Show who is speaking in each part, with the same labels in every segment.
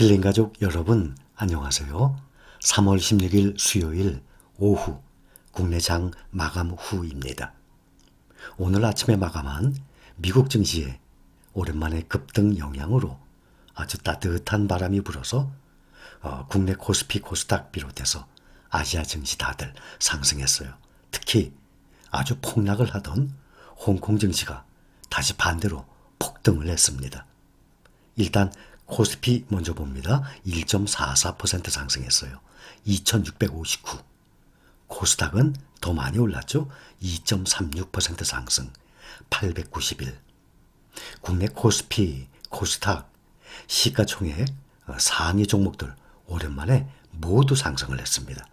Speaker 1: 힐링가족 여러분 안녕하세요. 3월 16일 수요일 오후 국내 장 마감 후입니다. 오늘 아침에 마감한 미국 증시에 오랜만에 급등 영향으로 아주 따뜻한 바람이 불어서 국내 코스피 코스닥 비롯해서 아시아 증시 다들 상승했어요. 특히 아주 폭락을 하던 홍콩 증시가 다시 반대로 폭등을 했습니다. 일단 코스피 먼저 봅니다. 1.44% 상승했어요. 2659. 코스닥은 더 많이 올랐죠. 2.36% 상승. 891. 국내 코스피, 코스닥, 시가총액 상위 종목들 오랜만에 모두 상승을 했습니다.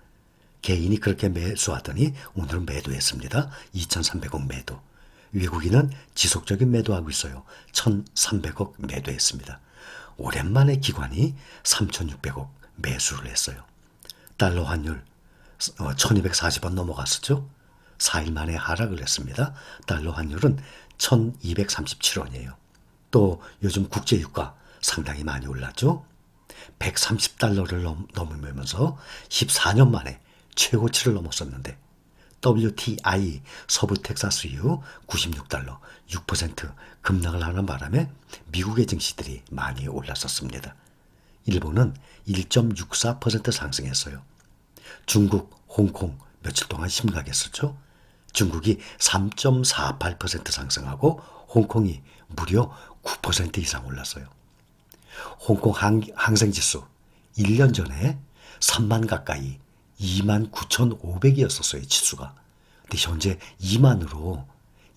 Speaker 1: 개인이 그렇게 매수하더니 오늘은 매도했습니다. 2,300억 매도. 외국인은 지속적인 매도하고 있어요. 1,300억 매도했습니다. 오랜만에 기관이 3,600억 매수를 했어요. 달러 환율 1,240원 넘어갔었죠. 4일 만에 하락을 했습니다. 달러 환율은 1,237원이에요. 또 요즘 국제유가 상당히 많이 올랐죠. 130달러를 넘으면서 14년 만에 최고치를 넘었었는데 WTI 서부 텍사스유 96달러 6% 급락을 하는 바람에 미국의 증시들이 많이 올랐었습니다. 일본은 1.64% 상승했어요. 중국, 홍콩 며칠 동안 심각했었죠. 중국이 3.48% 상승하고 홍콩이 무려 9% 이상 올랐어요. 홍콩 항생지수 1년 전에 3만 가까이 29,500이었었어요. 지수가. 근데 현재 2만으로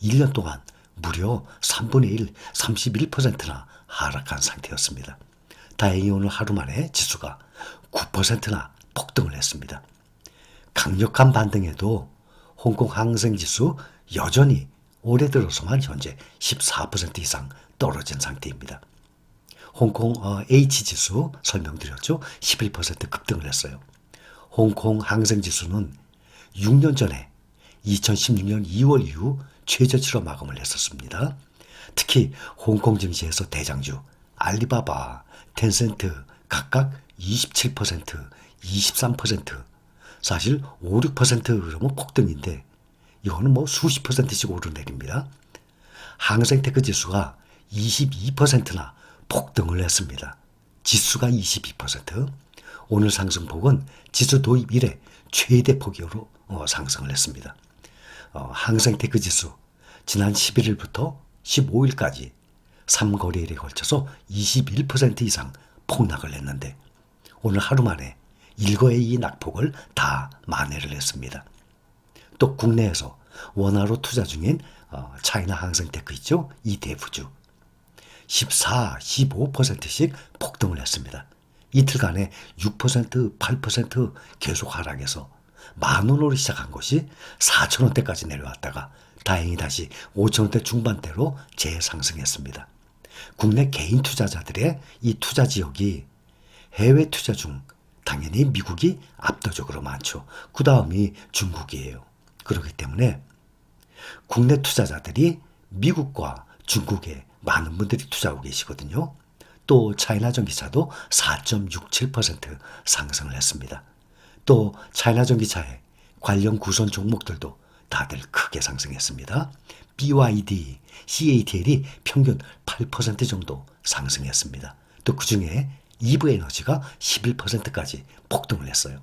Speaker 1: 1년 동안 무려 3분의 1, 31%나 하락한 상태였습니다. 다행히 오늘 하루 만에 지수가 9%나 폭등을 했습니다. 강력한 반등에도 홍콩 항생지수 여전히 올해 들어서만 현재 14% 이상 떨어진 상태입니다. 홍콩 H지수 설명드렸죠. 11% 급등을 했어요. 홍콩 항생지수는 6년 전에 2016년 2월 이후 최저치로 마감을 했었습니다. 특히 홍콩 증시에서 대장주 알리바바, 텐센트 각각 27%, 23%, 사실 5, 6% 그러면 폭등인데 이거는 뭐 수십 %씩 오르내립니다. 항생테크 지수가 22%나 폭등을 했습니다. 지수가 22%. 오늘 상승폭은 지수 도입 이래 최대 폭으로 상승을 했습니다. 항생테크 지수 지난 11일부터 15일까지 3거래일에 걸쳐서 21% 이상 폭락을 했는데 오늘 하루 만에 일거의 이 낙폭을 다 만회를 했습니다. 또 국내에서 원화로 투자 중인 차이나 항생테크 있죠? ETF주 14, 15%씩 폭등을 했습니다. 이틀간에 6%, 8% 계속 하락해서 10,000원으로 시작한 것이 4,000원대까지 내려왔다가 다행히 다시 5,000원대 중반대로 재상승했습니다. 국내 개인 투자자들의 이 투자 지역이 해외 투자 중 당연히 미국이 압도적으로 많죠. 그 다음이 중국이에요. 그렇기 때문에 국내 투자자들이 미국과 중국에 많은 분들이 투자하고 계시거든요. 또 차이나 전기차도 4.67% 상승을 했습니다. 또 차이나 전기차의 관련 구선 종목들도 다들 크게 상승했습니다. BYD, CATL이 평균 8% 정도 상승했습니다. 또 그중에 이브 에너지가 11%까지 폭등을 했어요.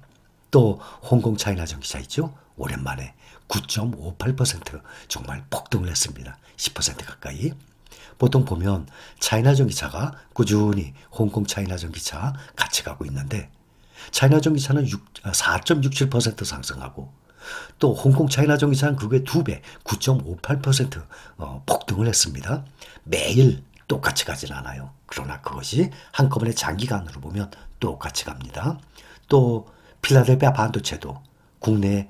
Speaker 1: 또 홍콩 차이나 전기차 있죠? 오랜만에 9.58% 정말 폭등을 했습니다. 10% 가까이. 보통 보면 차이나 전기차가 꾸준히 홍콩 차이나 전기차 같이 가고 있는데 차이나 전기차는 4.67% 상승하고 또 홍콩 차이나 전기차는 그게 2배 9.58% 폭등을 했습니다. 매일 똑같이 가진 않아요. 그러나 그것이 한꺼번에 장기간으로 보면 똑같이 갑니다. 또 필라델피아 반도체도 국내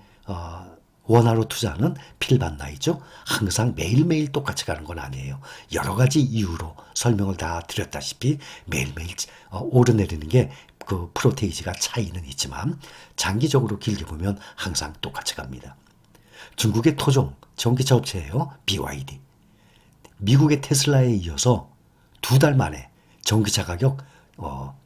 Speaker 1: 원화로 투자하는 필반나이죠. 항상 매일매일 똑같이 가는 건 아니에요. 여러 가지 이유로 설명을 다 드렸다시피 매일매일 오르내리는 게 그 프로테이지가 차이는 있지만 장기적으로 길게 보면 항상 똑같이 갑니다. 중국의 토종 전기차 업체예요. BYD. 미국의 테슬라에 이어서 2달 만에 전기차 가격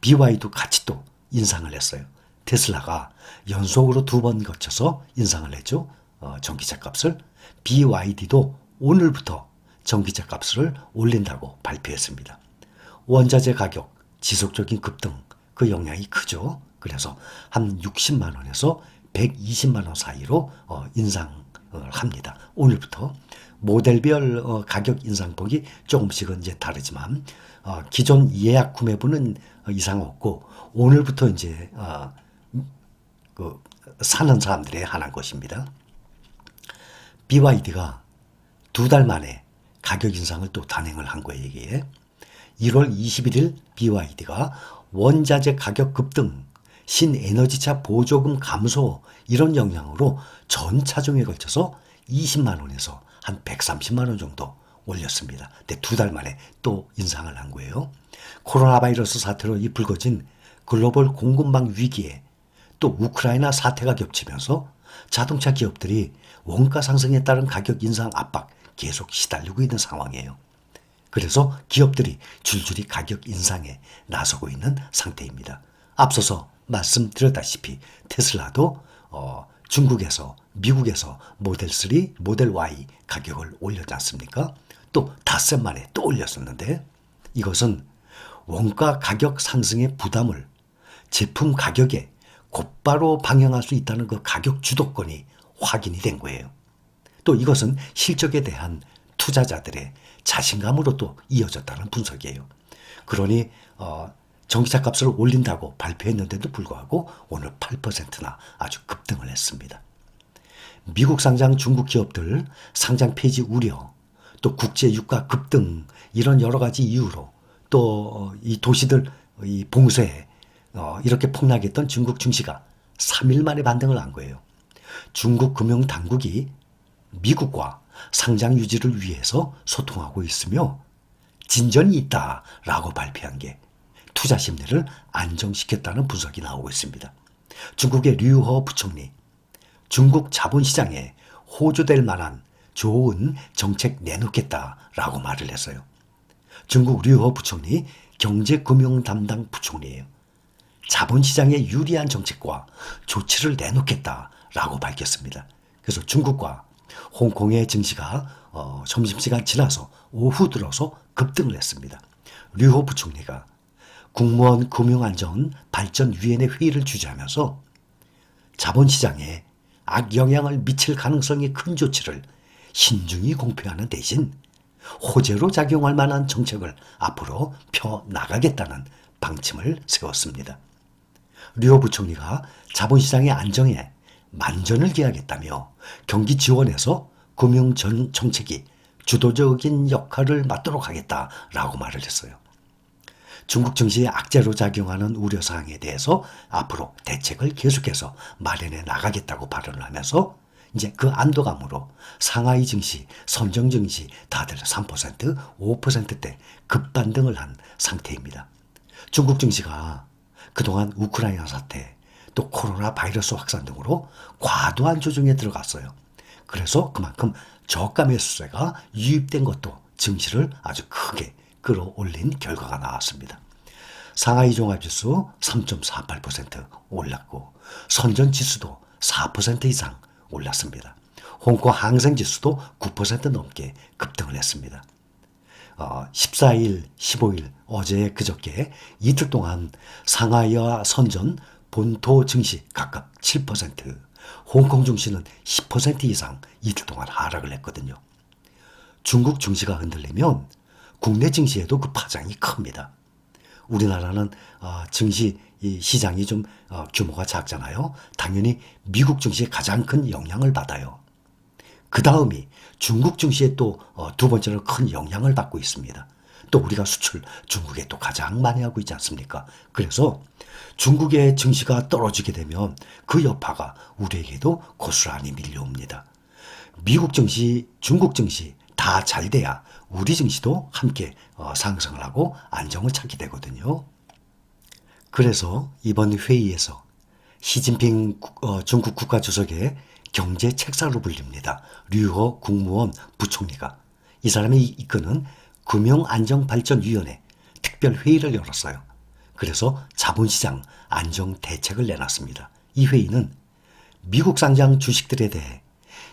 Speaker 1: BY도 같이 또 인상을 했어요. 테슬라가 연속으로 2번 거쳐서 인상을 했죠. 전기차 값을. BYD도 오늘부터 전기차 값을 올린다고 발표했습니다. 원자재 가격 지속적인 급등, 그 영향이 크죠. 그래서 한 60만 원에서 120만 원 사이로 인상을 합니다. 오늘부터 모델별 가격 인상폭이 조금씩은 이제 다르지만 기존 예약 구매분은 이상 없고 오늘부터 이제 사는 사람들에 한한 것입니다. BYD가 2달 만에 가격 인상을 또 단행을 한 거예요, 이게. 1월 21일 BYD가 원자재 가격 급등, 신에너지차 보조금 감소 이런 영향으로 전 차종에 걸쳐서 20만 원에서 한 130만 원 정도 올렸습니다. 근데 2달 만에 또 인상을 한 거예요. 코로나 바이러스 사태로 이 불거진 글로벌 공급망 위기에 또 우크라이나 사태가 겹치면서 자동차 기업들이 원가 상승에 따른 가격 인상 압박 계속 시달리고 있는 상황이에요. 그래서 기업들이 줄줄이 가격 인상에 나서고 있는 상태입니다. 앞서서 말씀드렸다시피 테슬라도 중국에서 미국에서 모델 3, 모델 Y 가격을 올렸지 않습니까? 또 닷새 만에 또 올렸었는데 이것은 원가 가격 상승의 부담을 제품 가격에 곧바로 방영할 수 있다는 그 가격 주도권이 확인이 된 거예요. 또 이것은 실적에 대한 투자자들의 자신감으로 또 이어졌다는 분석이에요. 그러니 전기차 값을 올린다고 발표했는데도 불구하고 오늘 8%나 아주 급등을 했습니다. 미국 상장 중국 기업들 상장 폐지 우려, 또 국제 유가 급등 이런 여러 가지 이유로 또 이 도시들 이 봉쇄에 이렇게 폭락했던 중국 증시가 3일 만에 반등을 한 거예요. 중국 금융 당국이 미국과 상장 유지를 위해서 소통하고 있으며 진전이 있다라고 발표한 게 투자 심리를 안정시켰다는 분석이 나오고 있습니다. 중국의 류허 부총리, 중국 자본시장에 호조될 만한 좋은 정책 내놓겠다라고 말을 했어요. 중국 류허 부총리 경제금융 담당 부총리예요. 자본시장에 유리한 정책과 조치를 내놓겠다라고 밝혔습니다. 그래서 중국과 홍콩의 증시가 점심시간 지나서 오후 들어서 급등을 했습니다. 류호 부총리가 국무원 금융안전 발전위원회 회의를 주재하면서 자본시장에 악영향을 미칠 가능성이 큰 조치를 신중히 공표하는 대신 호재로 작용할 만한 정책을 앞으로 펴나가겠다는 방침을 세웠습니다. 류호 부총리가 자본시장의 안정에 만전을 기하겠다며 경기 지원에서 금융 전 정책이 주도적인 역할을 맡도록 하겠다라고 말을 했어요. 중국 증시에 악재로 작용하는 우려사항에 대해서 앞으로 대책을 계속해서 마련해 나가겠다고 발언을 하면서 이제 그 안도감으로 상하이 증시, 선정 증시 다들 3%, 5%대 급반등을 한 상태입니다. 중국 증시가 그동안 우크라이나 사태, 또 코로나 바이러스 확산 등으로 과도한 조정에 들어갔어요. 그래서 그만큼 저가 매수세가 유입된 것도 증시를 아주 크게 끌어올린 결과가 나왔습니다. 상하이 종합지수 3.48% 올랐고 선전 지수도 4% 이상 올랐습니다. 홍콩 항생지수도 9% 넘게 급등을 했습니다. 14일, 15일 어제 그저께 이틀 동안 상하이와 선전, 본토 증시 각각 7%, 홍콩 증시는 10% 이상 이틀 동안 하락을 했거든요. 중국 증시가 흔들리면 국내 증시에도 그 파장이 큽니다. 우리나라는 증시 시장이 좀 규모가 작잖아요. 당연히 미국 증시에 가장 큰 영향을 받아요. 그 다음이 중국 증시에 또 두 번째로 큰 영향을 받고 있습니다. 또 우리가 수출 중국에 또 가장 많이 하고 있지 않습니까? 그래서 중국의 증시가 떨어지게 되면 그 여파가 우리에게도 고스란히 밀려옵니다. 미국 증시, 중국 증시 다 잘 돼야 우리 증시도 함께 상승을 하고 안정을 찾게 되거든요. 그래서 이번 회의에서 시진핑 중국 국가주석의 경제 책사로 불립니다. 류허 국무원 부총리가 이 사람이 이끄는 금융안정발전위원회 특별회의를 열었어요. 그래서 자본시장 안정 대책을 내놨습니다. 이 회의는 미국 상장 주식들에 대해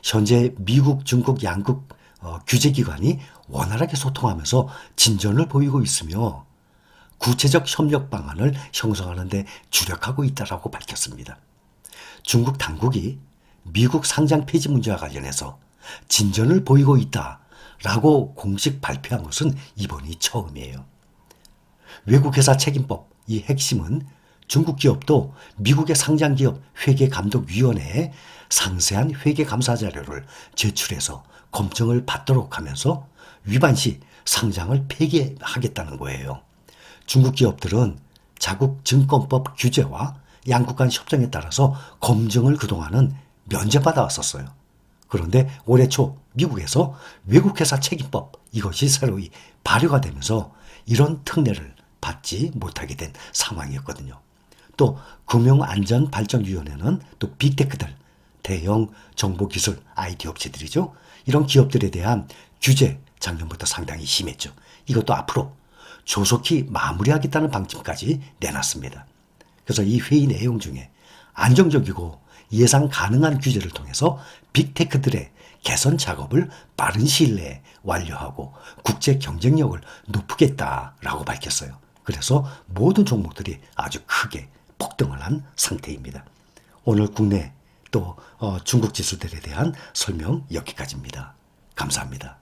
Speaker 1: 현재 미국, 중국 양국 규제기관이 원활하게 소통하면서 진전을 보이고 있으며 구체적 협력 방안을 형성하는 데 주력하고 있다고 밝혔습니다. 중국 당국이 미국 상장 폐지 문제와 관련해서 진전을 보이고 있다라고 공식 발표한 것은 이번이 처음이에요. 외국회사 책임법 이 핵심은 중국 기업도 미국의 상장기업 회계감독위원회에 상세한 회계감사 자료를 제출해서 검증을 받도록 하면서 위반 시 상장을 폐기하겠다는 거예요. 중국 기업들은 자국 증권법 규제와 양국 간 협정에 따라서 검증을 그동안은 면제받아 왔었어요. 그런데 올해 초 미국에서 외국회사 책임법 이것이 새로이 발효가 되면서 이런 특례를 받지 못하게 된 상황이었거든요. 또 금융안전발전위원회는 또 빅테크들, 대형 정보기술 IT 업체들이죠. 이런 기업들에 대한 규제 작년부터 상당히 심했죠. 이것도 앞으로 조속히 마무리하겠다는 방침까지 내놨습니다. 그래서 이 회의 내용 중에 안정적이고 예상 가능한 규제를 통해서 빅테크들의 개선 작업을 빠른 시일 내에 완료하고 국제 경쟁력을 높이겠다라고 밝혔어요. 그래서 모든 종목들이 아주 크게 폭등을 한 상태입니다. 오늘 국내 또 중국 지수들에 대한 설명 여기까지입니다. 감사합니다.